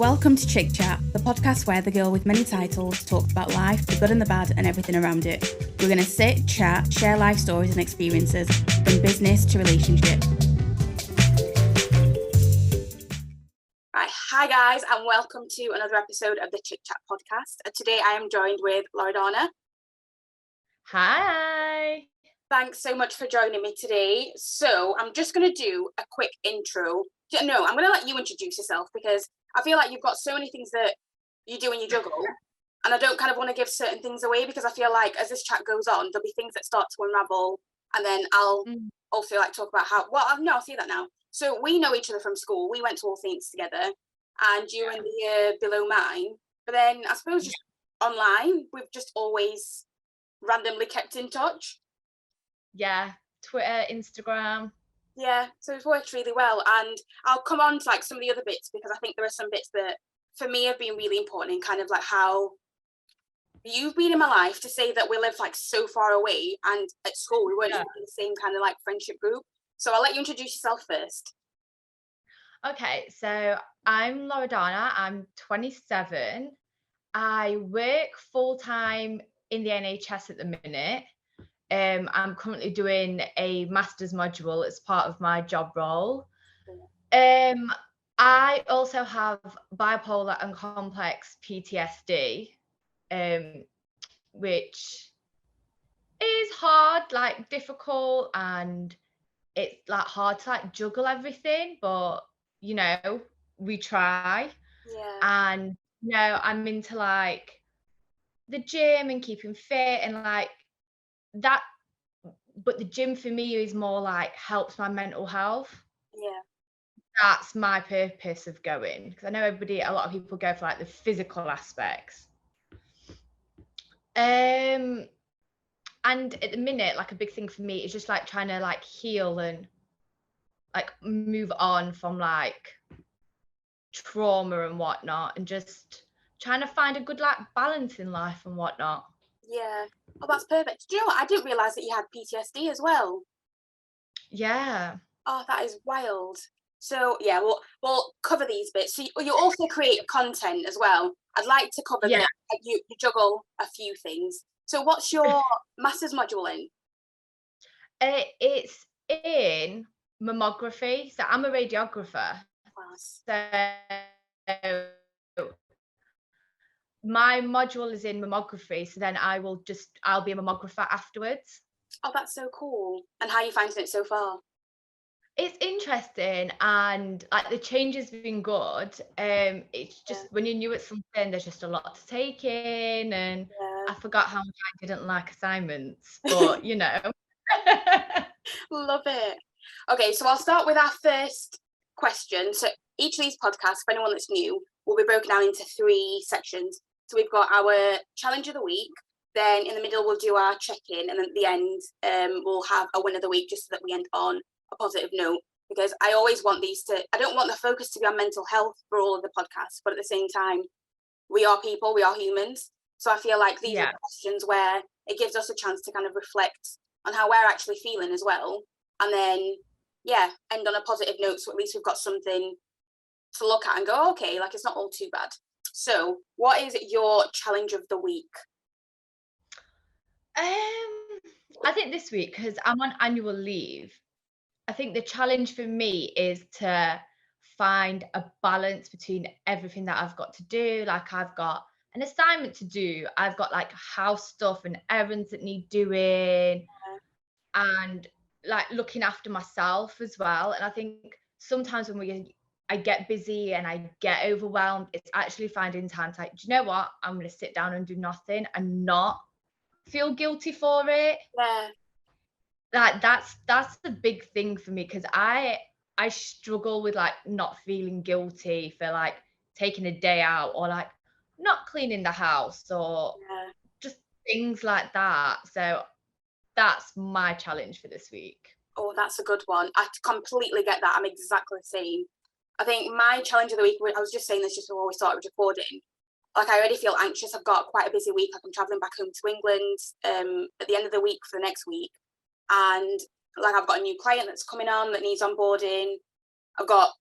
Welcome to Chik, the podcast where the girl with many titles talks about life, the good and the bad, and everything around it. We're going to sit, chat, share life stories and experiences, from business to relationship. Right, hi guys, and welcome to another episode of the Chik podcast. Today I am joined with Lauradonna. Hi. Thanks so much for joining me today. So I'm just going to do a quick intro. No, I'm going to let you introduce yourself because I feel like you've got so many things that you do when you juggle, and I don't kind of want to give certain things away because I feel like as this chat goes on, there'll be things that start to unravel, and then I'll also like talk about how. I'll see that now. So we know each other from school. We went to All Saints together, and you were in the year below mine. But then I suppose just online, we've just always randomly kept in touch. Yeah, Twitter, Instagram. Yeah, so it's worked really well, and I'll come on to like some of the other bits because I think there are some bits that for me have been really important in kind of like how you've been in my life to say that we live like so far away, and at school we weren't even in the same kind of like friendship group. So I'll let you introduce yourself first. Okay, so I'm Loredana. I'm 27. I work full-time in the NHS at the minute. I'm currently doing a master's module as part of my job role. I also have bipolar and complex PTSD, which is hard, like difficult, and it's like hard to like juggle everything, but you know, we try. Yeah. And you know, I'm into like the gym and keeping fit and like that, but the gym for me is more like helps my mental health. Yeah. That's my purpose of going, because I know a lot of people go for like the physical aspects. And at the minute, like a big thing for me is just like trying to like heal and like move on from like trauma and whatnot, and just trying to find a good like balance in life and whatnot. Yeah. Oh, that's perfect. Do you know what? I didn't realise that you had PTSD as well. Yeah. Oh, that is wild. So yeah, we'll cover these bits. So you also create content as well. I'd like to cover that you juggle a few things. So what's your master's module in? It's in mammography. So I'm a radiographer. Class. So my module is in mammography. So then I'll be a mammographer afterwards. Oh, that's so cool. And how are you finding it so far? It's interesting, and like the change has been good. It's just when you're new at something, there's just a lot to take in, and I forgot how much I didn't like assignments, but you know. Love it. Okay, so I'll start with our first question. So each of these podcasts, for anyone that's new, will be broken down into 3 sections. So we've got our challenge of the week, then in the middle we'll do our check-in, and then at the end we'll have a win of the week, just so that we end on a positive note, because I always want I don't want the focus to be on mental health for all of the podcasts, but at the same time, we are people, we are humans. So I feel like these are questions where it gives us a chance to kind of reflect on how we're actually feeling as well. And then, end on a positive note. So at least we've got something to look at and go, okay, like it's not all too bad. So what is your challenge of the week? I think this week, because I'm on annual leave, I think the challenge for me is to find a balance between everything that I've got to do. Like I've got an assignment to do, I've got like house stuff and errands that need doing, and like looking after myself as well. And I think sometimes when I get busy and I get overwhelmed, it's actually finding time to like, do you know what? I'm going to sit down and do nothing and not feel guilty for it. Yeah. That's the big thing for me, because I struggle with like not feeling guilty for like taking a day out, or like not cleaning the house, or just things like that. So that's my challenge for this week. Oh, that's a good one. I completely get that. I'm exactly the same. I think my challenge of the week, I was just saying this just before we started recording, like I already feel anxious. I've got quite a busy week. Like I'm traveling back home to England at the end of the week for the next week. And like I've got a new client that's coming on that needs onboarding. I've got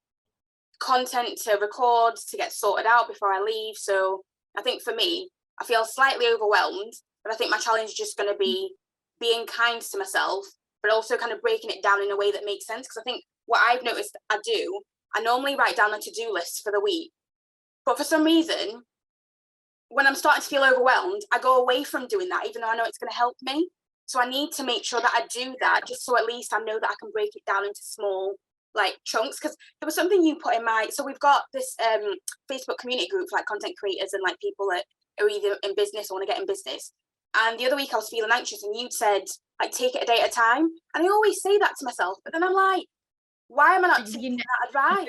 content to record, to get sorted out before I leave. So I think for me, I feel slightly overwhelmed, but I think my challenge is just going to be being kind to myself, but also kind of breaking it down in a way that makes sense. Because I think what I've noticed I normally write down a to-do list for the week, but for some reason, when I'm starting to feel overwhelmed, I go away from doing that, even though I know it's going to help me. So I need to make sure that I do that, just so at least I know that I can break it down into small like chunks. Because there was something you put in so we've got this Facebook community group for like content creators and like people that are either in business or want to get in business. And the other week I was feeling anxious, and you'd said like take it a day at a time. And I always say that to myself, but then I'm like, why am I not taking that advice?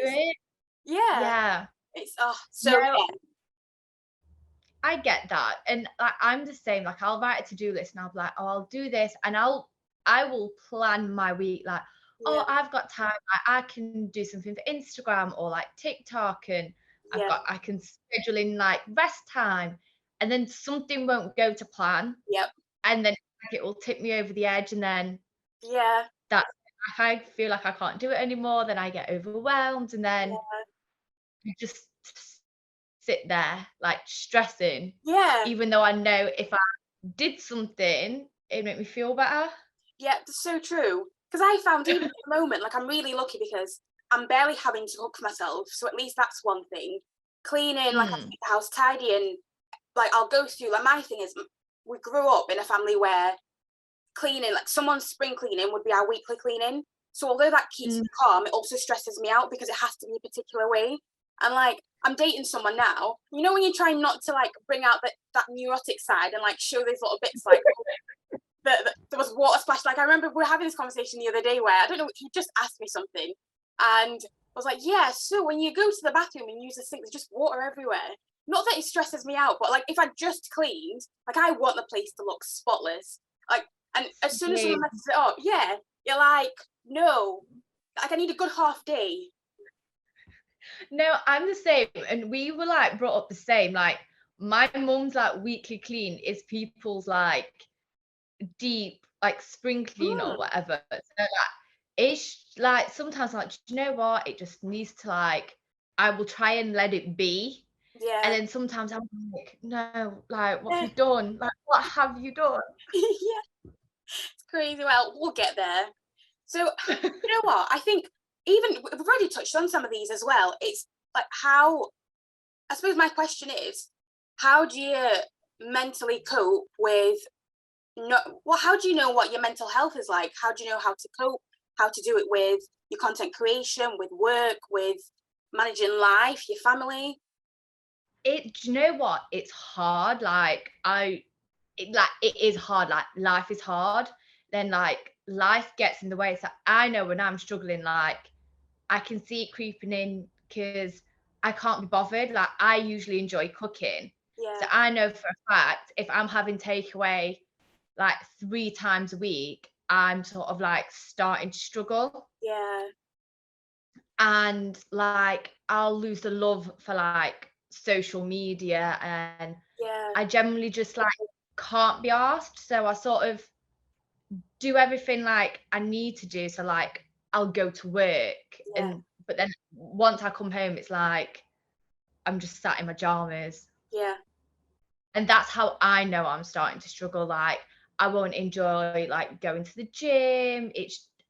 Yeah. It's so No, yeah. I get that, and like, I'm the same. Like I'll write a to-do list and I'll be like, oh, I'll do this, and I will plan my week like, oh, I've got time. I can do something for Instagram or like TikTok, and I can schedule in like rest time, and then something won't go to plan. Yep. And then like, it will tip me over the edge, and then that's if I feel like I can't do it anymore, then I get overwhelmed, and then you just sit there like stressing. Even though I know if I did something, it'd make me feel better. Yeah, that's so true. Because I found even at the moment, like I'm really lucky because I'm barely having to cook for myself. So at least that's one thing. Cleaning, like I keep the house tidy, and like I'll go through, like my thing is we grew up in a family where cleaning, like someone's spring cleaning would be our weekly cleaning. So although that keeps me calm, it also stresses me out because it has to be a particular way. And like I'm dating someone now, you know, when you try not to like bring out that neurotic side and like show those little bits like there was water splashed. Like I remember we were having this conversation the other day where I don't know, he just asked me something and I was like, yeah, so when you go to the bathroom and use the sink, there's just water everywhere. Not that it stresses me out, but like if I just cleaned, like I want the place to look spotless. Like, and as soon as someone messes it up, you're like, no, like I need a good half day. No, I'm the same, and we were like brought up the same. Like my mum's like weekly clean is people's like deep like spring clean or whatever. So like it's like sometimes I'm like, do you know what? It just needs to like I will try and let it be. And then sometimes I'm like, no, like what have you done? Like what have you done? Yeah, it's crazy. Well, we'll get there. So you know what? I think even we've already touched on some of these as well. It's like how I suppose my question is, how do you mentally cope with how do you know what your mental health is like? How do you know how to cope, how to do it with your content creation, with work, with managing life, your family? Do you know what? It's hard. Like it is hard. Like life is hard. Then like life gets in the way. So I know when I'm struggling, like I can see it creeping in because I can't be bothered. Like I usually enjoy cooking. So I know for a fact if I'm having takeaway like 3 times a week, I'm sort of like starting to struggle. And like I'll lose the love for like social media, and I generally just like can't be asked. So I sort of do everything like I need to do. So like I'll go to work but then once I come home it's like I'm just sat in my pajamas. And that's how I know I'm starting to struggle. Like I won't enjoy like going to the gym.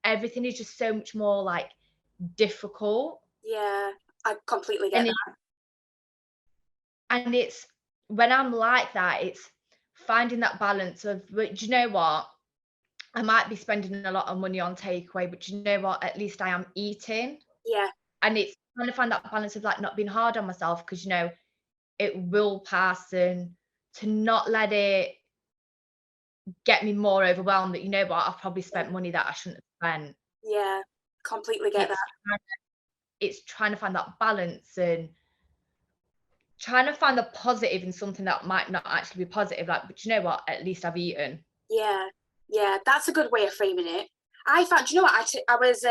Everything is just so much more like difficult. I completely get that. And it's when I'm like that, it's finding that balance of, do you know what? I might be spending a lot of money on takeaway, but you know what? At least I am eating. And it's trying to find that balance of like not being hard on myself because, you know, it will pass, and to not let it get me more overwhelmed that, you know what, I've probably spent money that I shouldn't have spent. Completely get that. It's trying to find that balance and trying to find the positive in something that might not actually be positive. Like, but you know what? At least I've eaten. That's a good way of framing it. I found, you know what, I was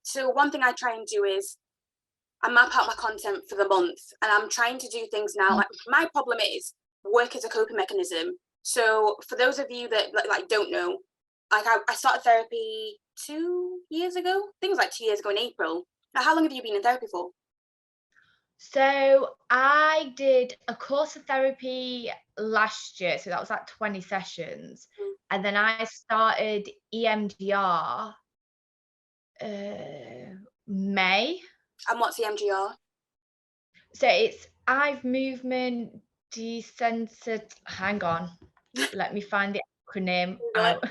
so one thing I try and do is I map out my content for the month, and I'm trying to do things now. Like my problem is work as a coping mechanism. So for those of you that like don't know, like I started therapy 2 years ago. I think it was like 2 years ago in April. Now, how long have you been in therapy for? So I did a course of therapy last year, so that was like 20 sessions. Mm. And then I started EMDR May. And what's the MGR? So it's eye movement hang on, let me find the acronym Google it. out.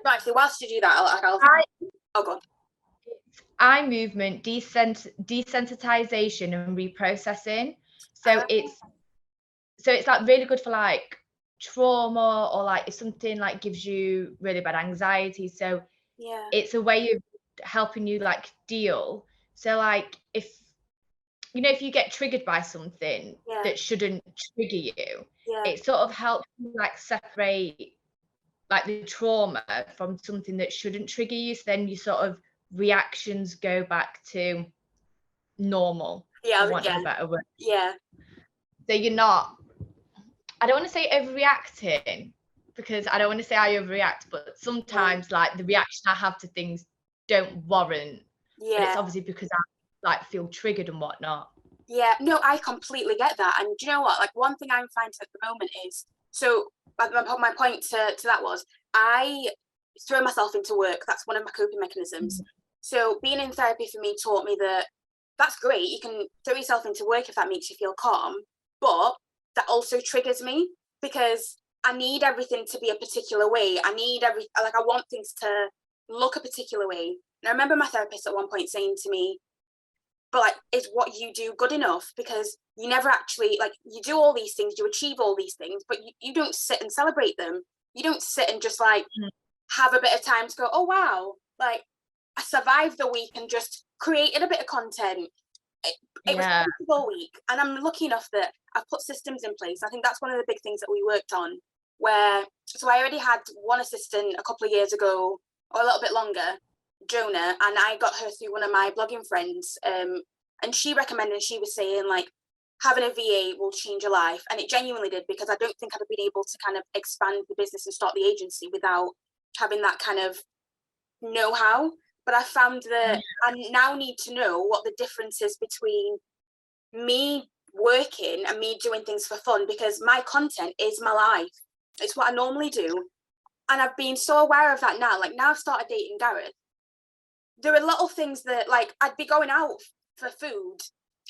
No, actually, whilst you do that, I'll Eye oh, go on. eye movement desensitization and reprocessing. So Uh, it's like really good for like trauma, or like if something like gives you really bad anxiety. So yeah, it's a way of helping you like deal. So like if you get triggered by something yeah, that shouldn't trigger you, yeah, it sort of helps you like separate like the trauma from something that shouldn't trigger you. So then your sort of reactions go back to normal, for yeah, want of yeah, a better word. yeah. So you're not, I don't want to say overreacting, because I don't want to say I overreact, but No, sometimes like the reaction I have to things don't warrant, but yeah, it's obviously because I like feel triggered and whatnot. yeah. No, I completely get that. And do you know what? Like, one thing I'm finding at the moment is, so my point to that was, I throw myself into work. That's one of my coping mechanisms. So being in therapy for me taught me that that's great. You can throw yourself into work if that makes you feel calm, but that also triggers me because I need everything to be a particular way. I want things to look a particular way. And I remember my therapist at one point saying to me, but like, is what you do good enough? Because you never actually, like, you do all these things, you achieve all these things, but you don't sit and celebrate them. You don't sit and just like have a bit of time to go, oh wow, like I survived the week and just created a bit of content. It was Yeah. a whole week, and I'm lucky enough that I've put systems in place. I think that's one of the big things that we worked on, where so I already had one assistant a couple of years ago, or a little bit longer, Jonah, and I got her through one of my blogging friends, and she recommended, she was saying like, having a VA will change your life, and it genuinely did, because I don't think I'd have been able to kind of expand the business and start the agency without having that kind of know-how. But I found that I now need to know what the difference is between me working and me doing things for fun, because my content is my life. It's what I normally do. And I've been so aware of that now. Like, now I've started dating Gareth, there are little things that, like, I'd be going out for food.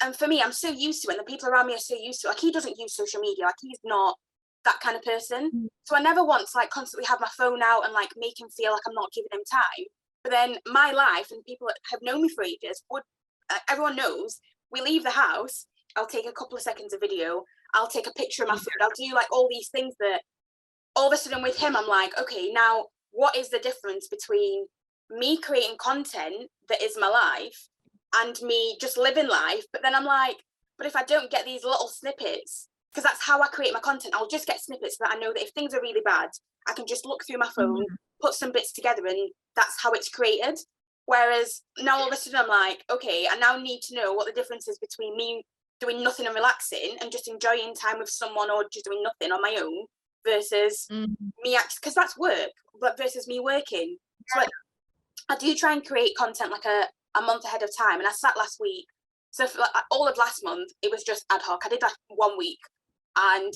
And for me, I'm so used to it. And the people around me are so used to it. Like, he doesn't use social media. Like, he's not that kind of person. So I never want to like constantly have my phone out and like make him feel like I'm not giving him time. But then my life, and people that have known me for ages would, everyone knows, we leave the house, I'll take a couple of seconds of video, I'll take a picture of my food, I'll do like all these things that all of a sudden with him, I'm like, okay, now what is the difference between me creating content that is my life and me just living life? But then I'm like, but if I don't get these little snippets, because that's how I create my content, I'll just get snippets so that I know that if things are really bad, I can just look through my phone, put some bits together, and that's how it's created. Whereas now all of a sudden I'm like, okay, I now need to know what the difference is between me doing nothing and relaxing and just enjoying time with someone, or just doing nothing on my own, versus me actually, because that's work, but versus me working. So like, I do try and create content like a month ahead of time. And I sat last week, so for like all of last month, it was just ad hoc. I did that 1 week, and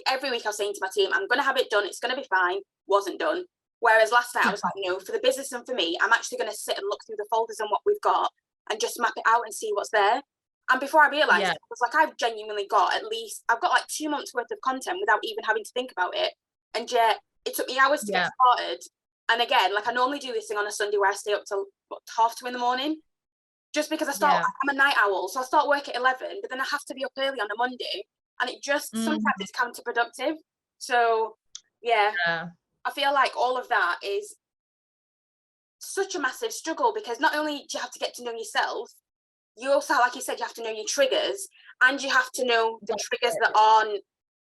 every week I was saying to my team, I'm going to have it done, it's going to be fine. Wasn't done. Whereas last night I was like, no, for the business and for me, I'm actually going to sit and look through the folders and what we've got and just map it out and see what's there. And before I realised, it was like, I've genuinely got I've got like 2 months worth of content without even having to think about it. And yet it took me hours to get started. And again, like, I normally do this thing on a Sunday where I stay up till 2:30 in the morning, just because I'm a night owl. So I start work at 11, but then I have to be up early on a Monday. And it just, sometimes it's counterproductive. So yeah, I feel like all of that is such a massive struggle, because not only do you have to get to know yourself, you also, like you said, you have to know your triggers, and you have to know the triggers that aren't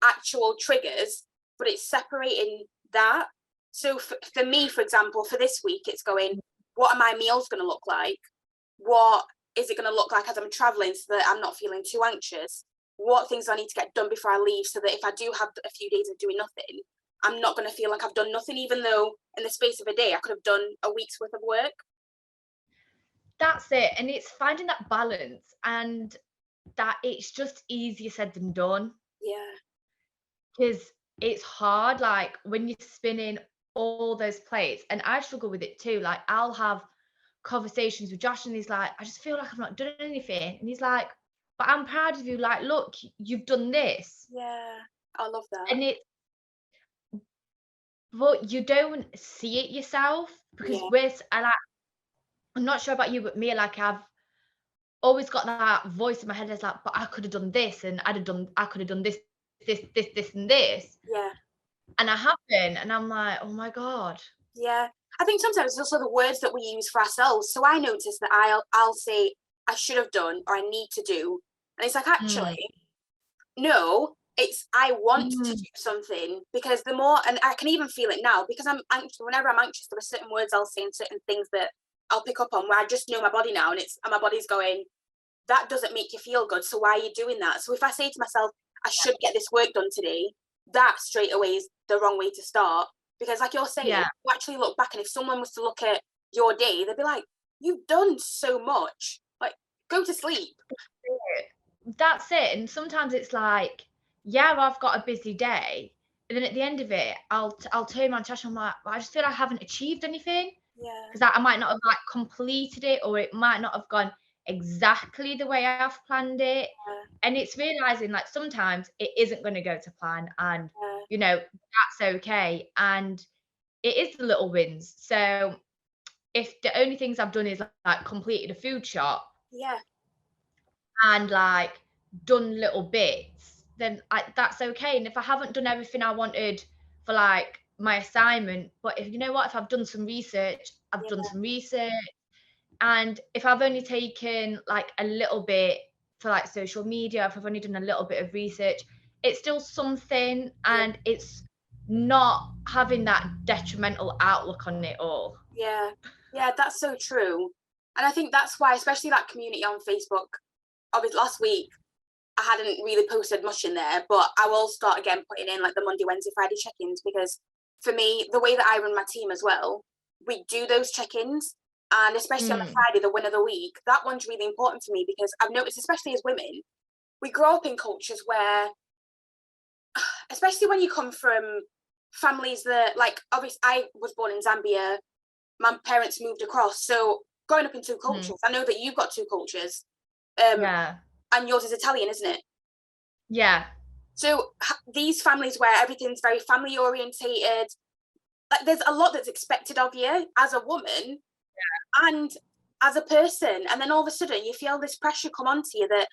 actual triggers, but it's separating that. So for me, for example, for this week, it's going, what are my meals going to look like? What is it going to look like as I'm traveling, so that I'm not feeling too anxious? What things do I need to get done before I leave, so that if I do have a few days of doing nothing, I'm not going to feel like I've done nothing, even though in the space of a day I could have done a week's worth of work. That's it. And it's finding that balance, and that it's just easier said than done, Yeah. because it's hard, like when you're spinning all those plates. And I struggle with it too. Like I'll have conversations with Josh and he's like, I just feel like I've not done anything. And he's like, but I'm proud of you. Like, look, you've done this. Yeah. I love that. And but you don't see it yourself, because Yeah. I'm not sure about you, but me, like I've always got that voice in my head that's like, but I could have done this, and I could have done this, and this. Yeah. And I haven't. And I'm like, oh my God. Yeah. I think sometimes it's also the words that we use for ourselves. So I notice that I'll say I should have done or I need to do. And it's like, Mm, actually, no, it's I want to mm, do something, because the more, and I can even feel it now because I'm anxious. Whenever I'm anxious, there are certain words I'll say and certain things that I'll pick up on where I just know my body now, and my body's going, that doesn't make you feel good. So why are you doing that? So if I say to myself, I should get this work done today, that straight away is the wrong way to start. Because like you're saying, yeah. you actually look back, and if someone was to look at your day, they'd be like, you've done so much. Like, go to sleep. That's it. And sometimes it's like, yeah, I've got a busy day. And then at the end of it, I'll turn around to Tash and I'm like, well, I just feel like I haven't achieved anything, Yeah. because I might not have like completed it, or it might not have gone exactly the way I've planned it. And it's realizing like sometimes it isn't going to go to plan, and Yeah. that's okay. And it is the little wins. So if the only things I've done is like completed a food shop Yeah. and like done little bits, then that's okay. And if I haven't done everything I wanted for like my assignment, but if I've done some research, I've Yeah. done some research. And if I've only taken like a little bit for like social media, if I've only done a little bit of research, it's still something, Yeah. and it's not having that detrimental outlook on it all. Yeah. Yeah. That's so true. And I think that's why, especially that community on Facebook, obviously last week, I hadn't really posted much in there, but I will start again putting in like the Monday, Wednesday, Friday check-ins, because for me, the way that I run my team as well, we do those check-ins. And especially on the Mm, Friday, the win of the week, that one's really important for me, because I've noticed, especially as women, we grow up in cultures where, especially when you come from families that, like, obviously, I was born in Zambia, my parents moved across. So growing up in two mm, cultures, I know that you've got two cultures, um, yeah, and yours is Italian, isn't it? yeah, So these families where everything's very family orientated, like there's a lot that's expected of you as a woman and as a person, and then all of a sudden you feel this pressure come onto you that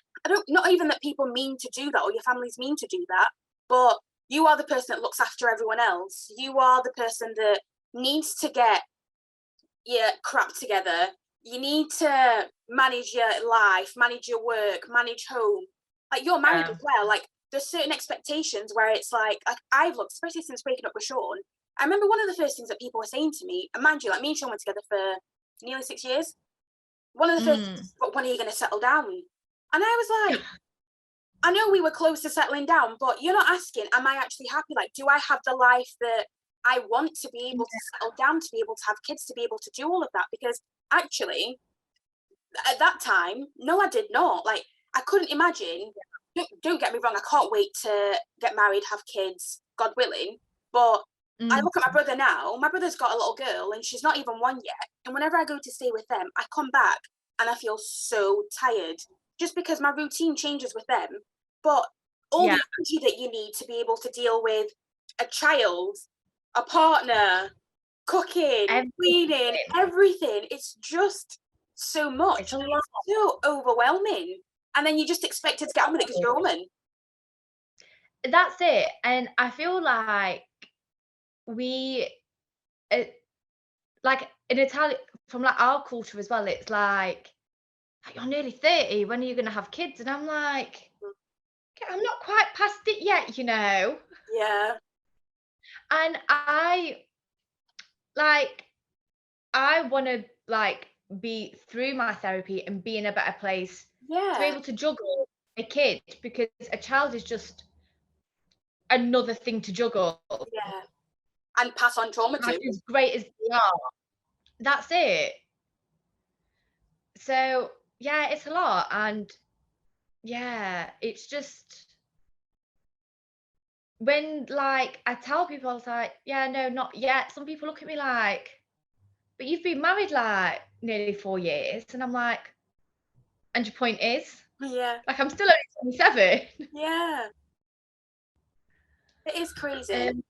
not even that people mean to do that or your families mean to do that, but you are the person that looks after everyone else. You are the person that needs to get your crap together. You need to manage your life, manage your work, manage home. Like you're married yeah. as well. Like there's certain expectations where it's like I've looked, especially since breaking up with Sean. I remember one of the first things that people were saying to me, and mind you, like me and Sean were together for nearly 6 years. One of the first Mm, things, but when are you going to settle down? And I was like, I know we were close to settling down, but you're not asking, am I actually happy? Like, do I have the life that I want to be able to settle down, to be able to have kids, to be able to do all of that? Because actually, at that time, no, I did not. Like, I couldn't imagine. Don't get me wrong, I can't wait to get married, have kids, God willing. But I mm, look at my brother now. My brother's got a little girl, and she's not even one yet. And whenever I go to stay with them, I come back and I feel so tired, just because my routine changes with them. But all yeah, the energy that you need to be able to deal with a child, a partner, cooking, cleaning, everything. everything, it's just so It's much. a And lot. it's so overwhelming. And then you just expected to get on with it because you're a woman. That's it. And I feel like we, uh, like in Italy, from like our culture as well, it's like you're nearly 30. When are you going to have kids? And I'm like, "Okay, I'm not quite past it yet. Yeah, And like, I want to like be through my therapy and be in a better place to be yeah, able to juggle a kid, because a child is just another thing to juggle. yeah. And pass on trauma Like to. as great as they are, that's it. So yeah, it's a lot, and yeah, it's just when like I tell people, I was like, yeah, no, not yet. Some people look at me like, but you've been married like nearly 4 years, and I'm like, and your point is, Yeah, like, I'm still only 27. yeah, it is crazy. Um,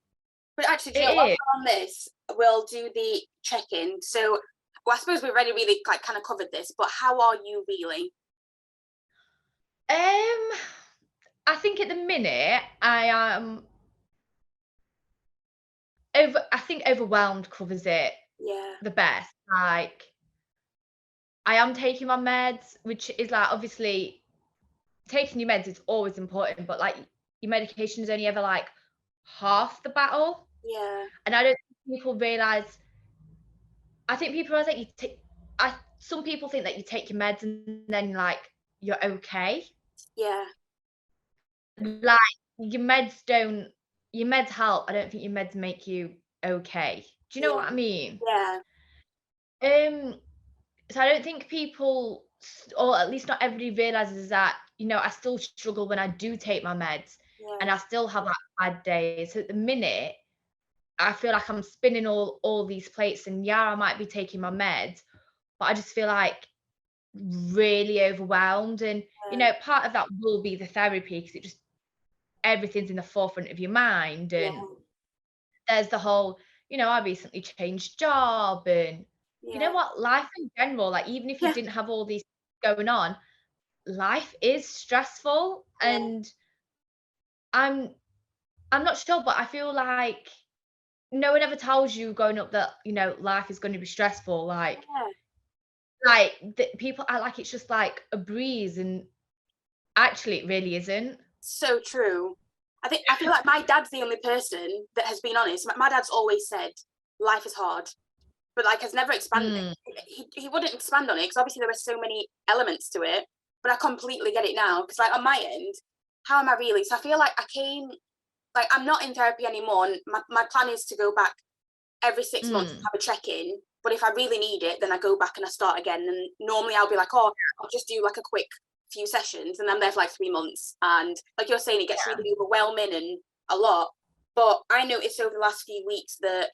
But actually, do you know, while it is. we're on this, we'll do the check-in. So, well, I suppose we've already really like kind of covered this, but how are you feeling? I think at the minute I am I think overwhelmed covers it Yeah, the best. Like, I am taking my meds, which is like obviously taking your meds is always important, but like your medication is only ever like half the battle. yeah, And I don't think people realize. I think people realize that you take. Some people think that you take your meds and then like you're okay. yeah, Like your meds don't. Your meds help. I don't think your meds make you okay. Do you know yeah, what I mean? yeah, Um. So I don't think people, or at least not everybody, realizes that I still struggle when I do take my meds, and yeah, I still have like bad days. So at the minute, I feel like I'm spinning all these plates, and yeah, I might be taking my meds, but I just feel like really overwhelmed. And part of that will be the therapy because it just everything's in the forefront of your mind, yeah, and there's the whole, I recently changed job, and you know yeah, what, life in general, like even if you yeah, didn't have all these going on, life is stressful. yeah, And I'm I'm not sure, but I feel like no one ever tells you growing up that, life is going to be stressful. yeah. People act like it's just like a breeze, and actually it really isn't. So true. I feel like my dad's the only person that has been honest. My dad's always said life is hard, but like has never expanded. Mm, He wouldn't expand on it because obviously there were so many elements to it. But I completely get it now because like on my end, how am I really? So I feel like I came like I'm not in therapy anymore. And my plan is to go back every 6 months and mm, have a check-in. But if I really need it, then I go back and I start again. And normally I'll be like, oh, I'll just do like a quick few sessions and I'm there for like 3 months. And like you're saying, it gets really overwhelming and a lot. But I noticed over the last few weeks that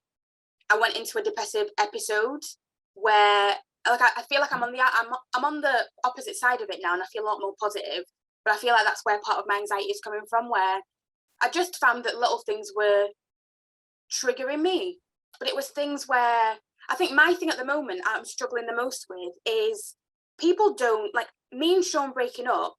I went into a depressive episode where like I feel like I'm on the opposite side of it now and I feel a lot more positive. But I feel like that's where part of my anxiety is coming from, where I just found that little things were triggering me. But it was things where I think my thing at the moment I'm struggling the most with is people don't like me and Sean breaking up.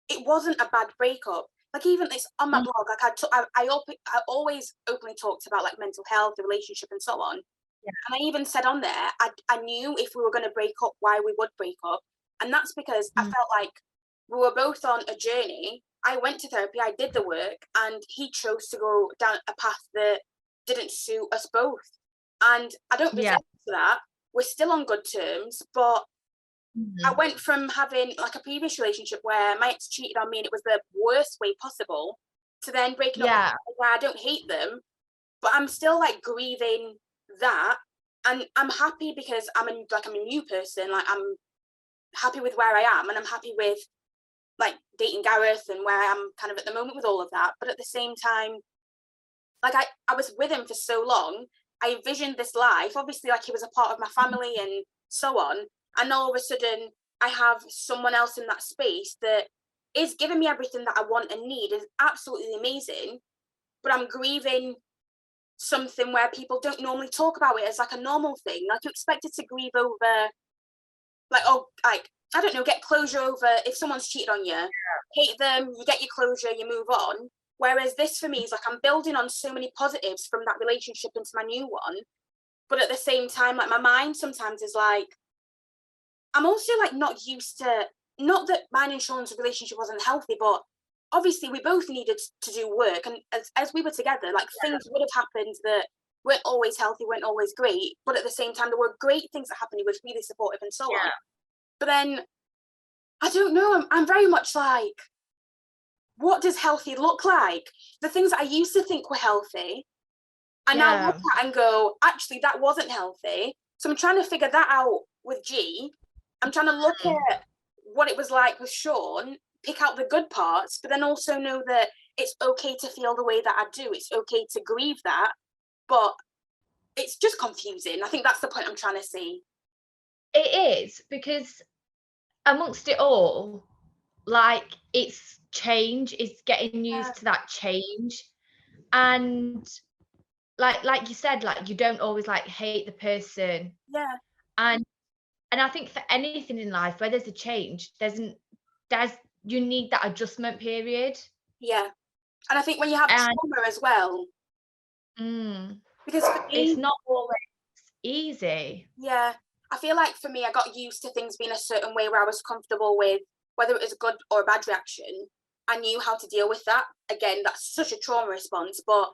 It wasn't a bad breakup. Like even this on my mm, blog, like I always openly talked about like mental health, the relationship, and so on. yeah, And I even said on there, I knew if we were going to break up, why we would break up, and that's because I mm, felt like we were both on a journey. I went to therapy, I did the work, and he chose to go down a path that didn't suit us both. And I don't yeah, resent that. We're still on good terms, but I mhm, went from having like a previous relationship where my ex cheated on me and it was the worst way possible to then breaking up with yeah, someone where I don't hate them, but I'm still like grieving that. And I'm happy because I'm a new person. Like I'm happy with where I am and I'm happy with like dating Gareth and where I am kind of at the moment with all of that. But at the same time, like I was with him for so long. I envisioned this life. Obviously, like he was a part of my family and so on. And all of a sudden I have someone else in that space that is giving me everything that I want and need, is absolutely amazing. But I'm grieving something where people don't normally talk about it as like a normal thing. Like you expected to grieve over like, oh, like I don't know, get closure over if someone's cheated on you, hate them, you get your closure, you move on. Whereas this for me is like I'm building on so many positives from that relationship into my new one. But at the same time, like my mind sometimes is like, I'm also like not used to, not that mine and Sean's relationship wasn't healthy, but obviously we both needed to do work. And as we were together, like things would have happened that weren't always healthy, weren't always great. But at the same time, there were great things that happened. He was really supportive and so on. But then I don't know, I'm very much like, what does healthy look like? The things that I used to think were healthy, I now look yeah, at and go, actually, that wasn't healthy. So I'm trying to figure that out with G. I'm trying to look at what it was like with Sean, pick out the good parts, but then also know that it's okay to feel the way that I do. It's okay to grieve that, but it's just confusing. I think that's the point I'm trying to see. It is, because amongst it all, like, it's change, it's getting used to that change. And like you said, like, you don't always, like, hate the person. Yeah, And I think for anything in life where there's a change, there's you need that adjustment period. yeah. And I think when you have And trauma as well, mm, because for it's me, not always easy. yeah, I feel like for me, I got used to things being a certain way where I was comfortable with whether it was a good or a bad reaction. I knew how to deal with that. Again, that's such a trauma response, but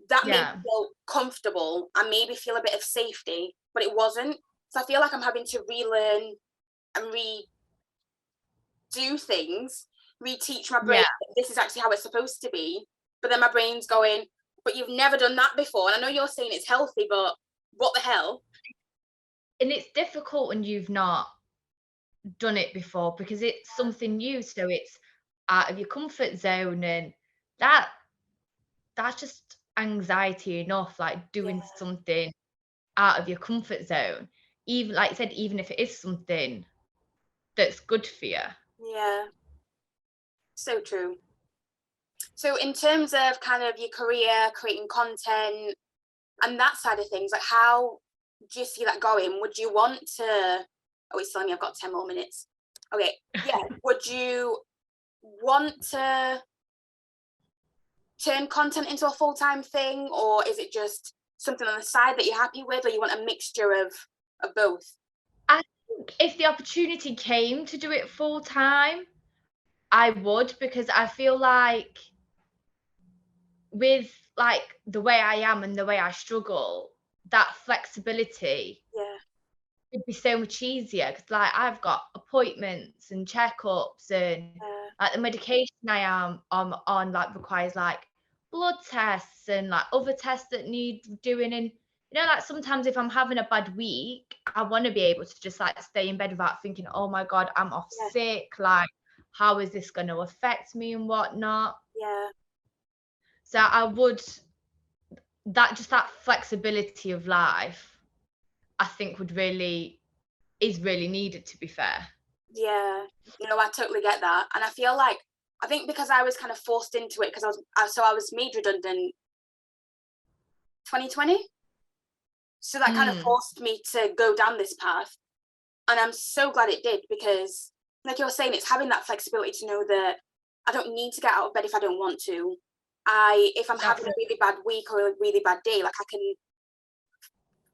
that made me Yeah. feel comfortable and maybe feel a bit of safety, but it wasn't. So I feel like I'm having to relearn and redo things, reteach my brain Yeah. that this is actually how it's supposed to be. But then my brain's going, but you've never done that before. And I know you're saying it's healthy, but what the hell? And it's difficult when you've not done it before, because it's something new, so it's out of your comfort zone, and that that's just anxiety enough, like, doing Yeah, something out of your comfort zone. Even like I said, even if it is something that's good for you. yeah, so true. So in terms of kind of your career, creating content and that side of things, like how do you see that going? Would you want to, oh, it's telling me I've got 10 more minutes. Okay, yeah. Would you want to turn content into a full-time thing, or is it just something on the side that you're happy with, or you want a mixture of both? I think if the opportunity came to do it full time, I would, because I feel like with, like, the way I am and the way I struggle, that flexibility Yeah, would be so much easier, because, like, I've got appointments and checkups, and, yeah, like, the medication I am on, like, requires, like, blood tests and, like, other tests that need doing. And, like, sometimes if I'm having a bad week, I wanna be able to just, like, stay in bed without thinking, "Oh my god, I'm off yeah, sick, like, how is this gonna affect me and whatnot?" yeah, So I would, that flexibility of life, I think is really needed, to be fair. yeah. No, I totally get that, and I feel like I think because I was kind of forced into it because I was made redundant 2020, so that kind of Mm, forced me to go down this path, and I'm so glad it did because, like you're saying, it's having that flexibility to know that I don't need to get out of bed if I don't want to. If I'm having that's a it. really bad week or a really bad day, like I can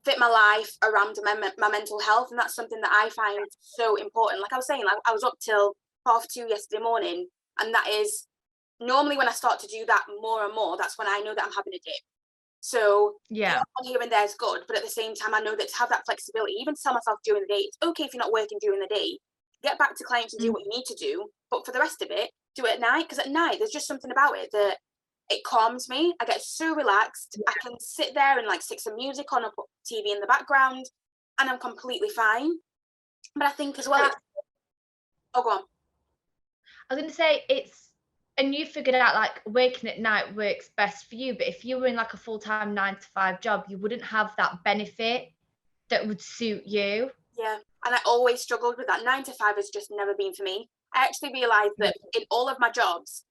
fit my life around my mental health, and that's something that I find so important. Like I was saying, like I was up till 2:30 yesterday morning, and that is normally when I start to do that more and more, that's when I know that I'm having a dip. So Yeah, yeah, on here and there is good, but at the same time, I know that to have that flexibility, even to tell myself during the day, it's okay if you're not working during the day, get back to clients and do mm, what you need to do, but for the rest of it, do it at night, because at night there's just something about it that it calms me. I get so relaxed. I can sit there and like stick some music on or put TV in the background, and I'm completely fine. But I think as well, that it's oh, go on. I was gonna say, it's and you figured out, like, working at night works best for you, but if you were in, like, a full-time 9 to 5 job, you wouldn't have that benefit that would suit you. Yeah, and I always struggled with that. 9 to 5 has just never been for me. I actually realized Yeah. that in all of my jobs,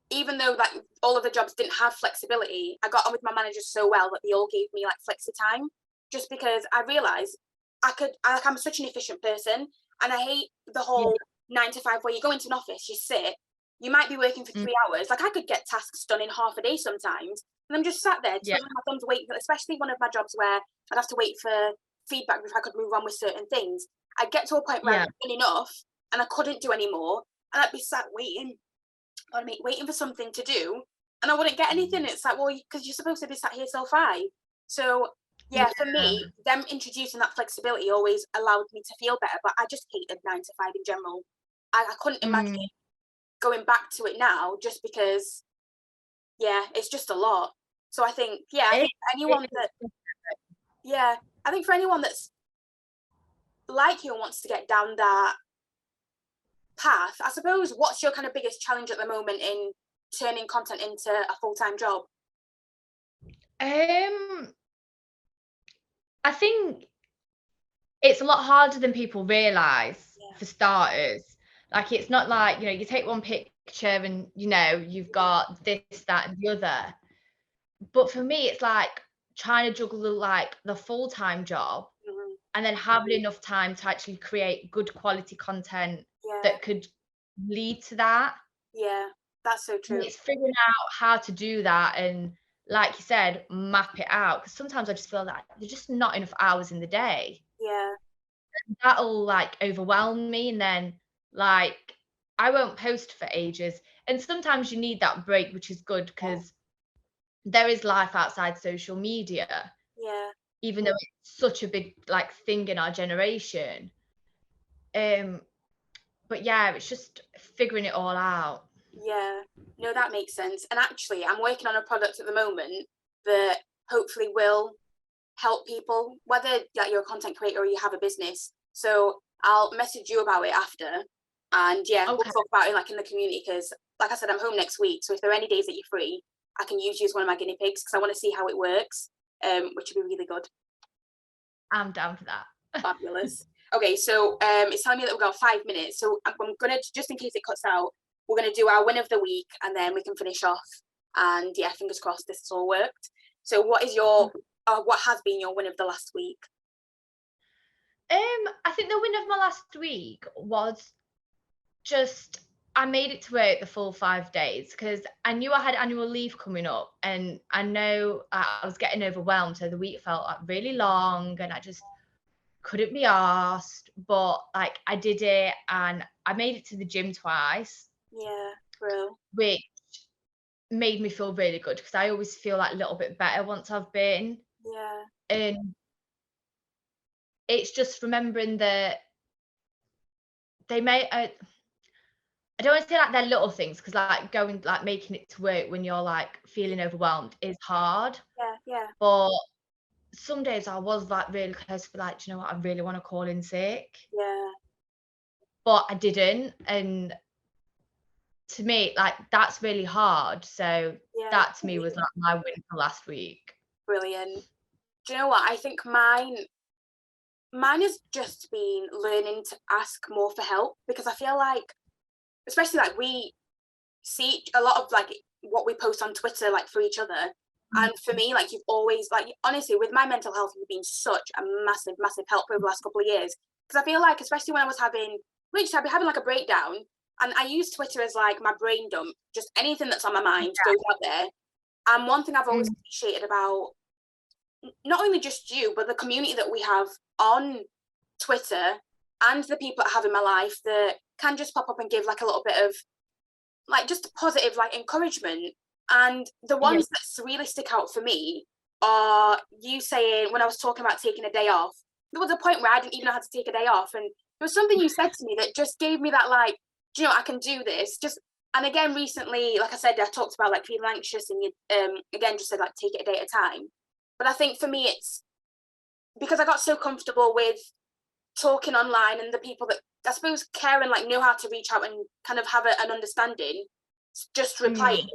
even though like all of the jobs didn't have flexibility, I got on with my managers so well that they all gave me like flexi time, just because I realized I'm such an efficient person, and I hate the Yeah. whole 9 to 5 where you go into an office, you sit, you might be working for Mm, 3 hours. Like I could get tasks done in half a day sometimes, and I'm just sat there yeah, twiddling my thumbs waiting. Especially one of my jobs where I'd have to wait for feedback before I could move on with certain things. I'd get to a point where I'd yeah, done enough and I couldn't do any more, and I'd be sat waiting, pardon me, waiting for something to do, and I wouldn't get anything. It's like, well, because you're supposed to be sat here till 5. So yeah. yeah, for me, them introducing that flexibility always allowed me to feel better. But I just hated 9 to 5 in general. I couldn't imagine Mm. going back to it now, just because yeah, it's just a lot. So I think yeah, I It think for it anyone that is. yeah, I think for anyone that's like you and wants to get down that path, I suppose, what's your kind of biggest challenge at the moment in turning content into a full-time job? I think it's a lot harder than people realise, for starters. Like, it's not like, you know, you take one picture and, you know, you've got this, that, and the other. But for me, it's like trying to juggle like the full-time job and then having enough time to actually create good quality content that could lead to that. Yeah, that's so And true. it's figuring out how to do that and, like you said, map it out. Because sometimes I just feel that there's just not enough hours in the day. Yeah, That'll like overwhelm me, and then like I won't post for ages. And sometimes you need that break, which is good because there is life outside social media, yeah, even though it's such a big like thing in our generation. But yeah, it's just figuring it all out. yeah. No, that makes sense. And actually, I'm working on a product at the moment that hopefully will help people, whether like, you're a content creator or you have a business. So I'll message you about it after. And yeah, we'll Okay. talk about it like in the community because, like I said, I'm home next week. So if there are any days that you're free, I can use you as one of my guinea pigs because I want to see how it works, which would be really good. I'm down for that. Fabulous. Okay, so it's telling me that we've got 5 minutes. So I'm gonna, just in case it cuts out, we're gonna do our win of the week and then we can finish off. And yeah, fingers crossed this has all worked. So what is your, what has been your win of the last week? I think the win of my last week was just I made it to work the full 5 days because I knew I had annual leave coming up, and I know I was getting overwhelmed. So the week felt like really long, and I just couldn't be asked. But like I did it, and I made it to the gym twice, Yeah, bro. which made me feel really good because I always feel like a little bit better once I've been. Yeah, And it's just remembering that they may. I don't want to say like they're little things because like going like making it to work when you're like feeling overwhelmed is hard. yeah, yeah, But some days I was like really close to be like, do you know what, I really want to call in sick. yeah, But I didn't. And to me, like that's really hard. So yeah. that to me was like my win for last week. Brilliant. Do you know what? I think mine has just been learning to ask more for help because I feel like, especially like we see a lot of like what we post on Twitter like for each other. And for me, like you've always like honestly with my mental health, you've been such a massive, massive help over the last couple of years. Because I feel like, especially when I was having, which I'd be having like a breakdown, and I use Twitter as like my brain dump. Just anything that's on my mind goes out there. And one thing I've always Mm. appreciated about not only just you, but the community that we have on Twitter and the people that I have in my life that can just pop up and give like a little bit of like just positive like encouragement. And the Yeah. ones that really stick out for me are you saying when I was talking about taking a day off, there was a point where I didn't even know how to take a day off. And there was something you said to me that just gave me that like, do you know, I can do this. Just and again recently, like I said, I talked about like feeling anxious and you again just said like take it a day at a time. But I think for me it's because I got so comfortable with talking online and the people that I suppose care and like know how to reach out and kind of have an understanding, just replying.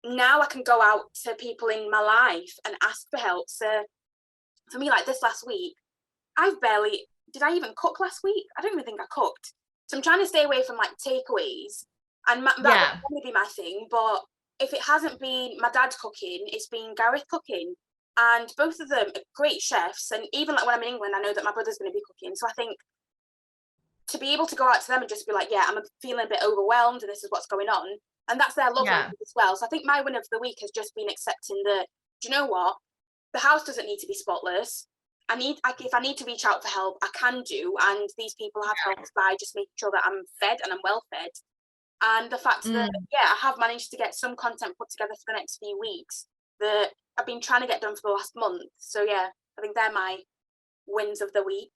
Now I can go out to people in my life and ask for help. So for me, like this last week, I've barely did I even cook last week? I don't even think I cooked. So I'm trying to stay away from like takeaways, and that would probably be my thing. But if it hasn't been my dad cooking, it's been Gareth cooking, and both of them are great chefs. And even like when I'm in England, I know that my brother's going to be cooking. So I think to be able to go out to them and just be like, yeah, I'm feeling a bit overwhelmed, and this is what's going on, and that's their love language as well. So I think my win of the week has just been accepting that. Do you know what? The house doesn't need to be spotless. If I need to reach out for help, I can do, and these people have helped by just making sure that I'm fed and I'm well fed. And the fact that I have managed to get some content put together for the next few weeks that I've been trying to get done for the last month. So yeah, I think they're my wins of the week.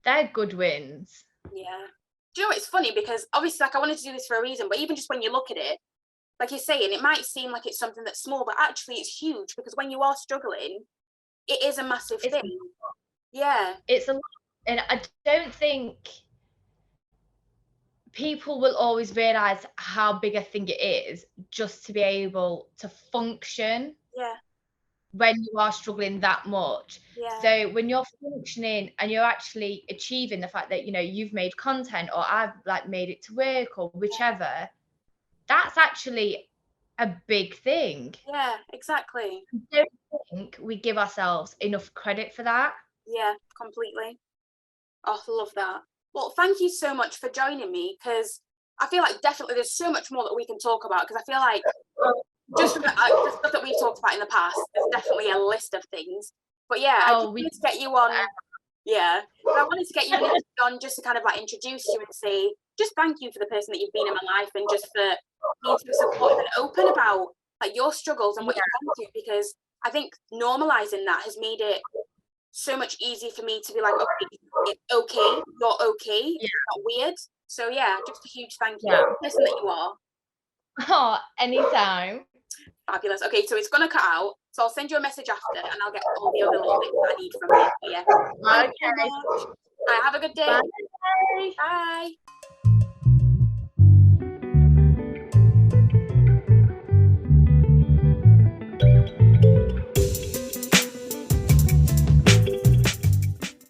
They're good wins. Yeah. Do you know what? It's funny because obviously like I wanted to do this for a reason, but even just when you look at it, like you're saying, it might seem like it's something that's small, but actually it's huge because when you are struggling, it is a massive thing. Yeah. It's a lot. And I don't think people will always realize how big a thing it is just to be able to function when you are struggling that much. So when you're functioning and you're actually achieving the fact that, you know, you've made content, or I've like made it to work, or whichever, that's actually a big thing. Yeah, exactly. I don't think we give ourselves enough credit for that. Yeah, completely. Oh, I love that. Well, thank you so much for joining me, because I feel like definitely there's so much more that we can talk about, because I feel like just from the stuff that we've talked about in the past, there's definitely a list of things. But yeah, I just wanted to get you on. Yeah, but I wanted to get you on just to kind of like introduce you and say, just thank you for the person that you've been in my life, and just for being so supportive and open about like your struggles and what you've gone through, because I think normalizing that has made it so much easier for me to be like, okay, it's okay, you're okay, it's not weird. So yeah, just a huge thank you for the person that you are. Oh, anytime. Fabulous. Okay, so it's gonna cut out. So I'll send you a message after, and I'll get all the other little bits that I need from you. But yeah. Thank you so much. Have a good day. Bye. Bye.